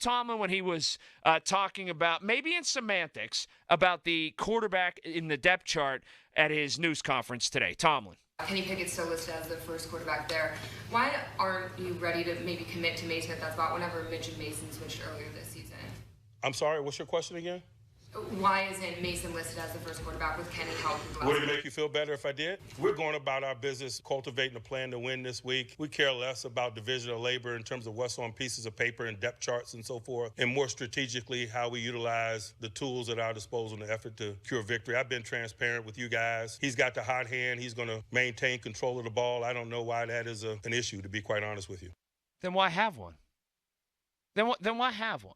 Tomlin when he was talking about, maybe in semantics, about the quarterback in the depth chart at his news conference today. Tomlin. Kenny Pickett's still listed as the first quarterback there. Why aren't you ready to maybe commit to Mason at that spot whenever Mitch and Mason switched earlier this season? I'm sorry, what's your question again? Why isn't Mason listed as the first quarterback with Kenny healthy? Would it make you feel better if I did? We're going about our business, cultivating a plan to win this week. We care less about division of labor in terms of what's on pieces of paper and depth charts and so forth, and more strategically how we utilize the tools at our disposal in the effort to cure victory. I've been transparent with you guys. He's got the hot hand. He's going to maintain control of the ball. I don't know why that is an issue, to be quite honest with you. Then why have one? Then why have one?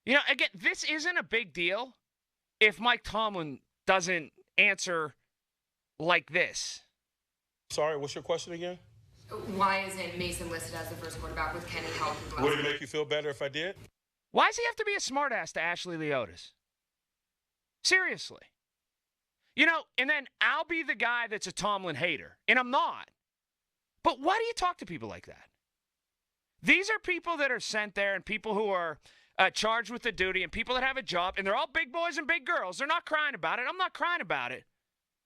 You know, again, this isn't a big deal if Mike Tomlin doesn't answer like this. Sorry, what's your question again? Why isn't Mason listed as the first quarterback with Kenny healthy? Would it make you feel better if I did? Why does he have to be a smartass to Ashley Leotis? Seriously. You know, and then I'll be the guy that's a Tomlin hater, and I'm not. But why do you talk to people like that? These are people that are sent there and people who are charged with the duty and people that have a job, and they're all big boys and big girls. They're not crying about it. I'm not crying about it.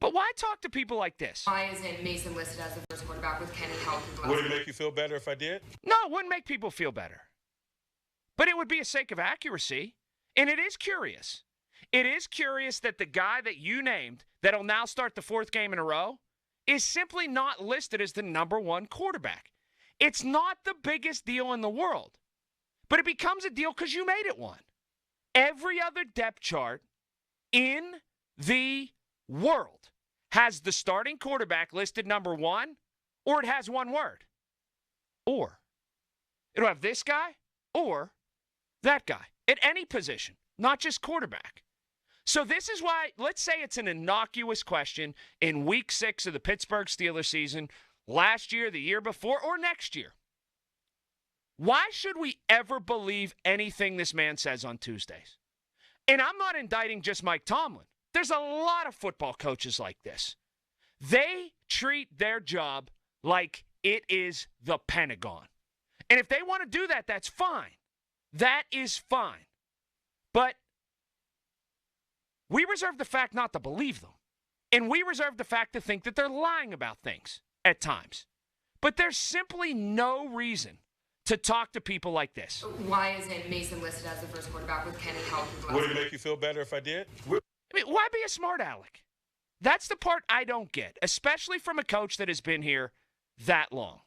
But why talk to people like this? Why isn't Mason listed as the first quarterback with Kenny healthy? Would it make you feel better if I did? No, it wouldn't make people feel better. But it would be a sake of accuracy. And it is curious. It is curious that the guy that you named that'll now start the fourth game in a row is simply not listed as the number one quarterback. It's not the biggest deal in the world. But it becomes a deal because you made it one. Every other depth chart in the world has the starting quarterback listed number one, or it has one word. Or. It'll have this guy or that guy at any position, not just quarterback. So this is why, let's say it's an innocuous question in week 6 of the Pittsburgh Steelers season, last year, the year before, or next year. Why should we ever believe anything this man says on Tuesdays? And I'm not indicting just Mike Tomlin. There's a lot of football coaches like this. They treat their job like it is the Pentagon. And if they want to do that, that's fine. That is fine. But we reserve the fact not to believe them. And we reserve the fact to think that they're lying about things at times. But there's simply no reason to talk to people like this. Why isn't Mason listed as the first quarterback with Kenny healthy? Would it make you feel better if I did? I mean, why be a smart aleck? That's the part I don't get, especially from a coach that has been here that long.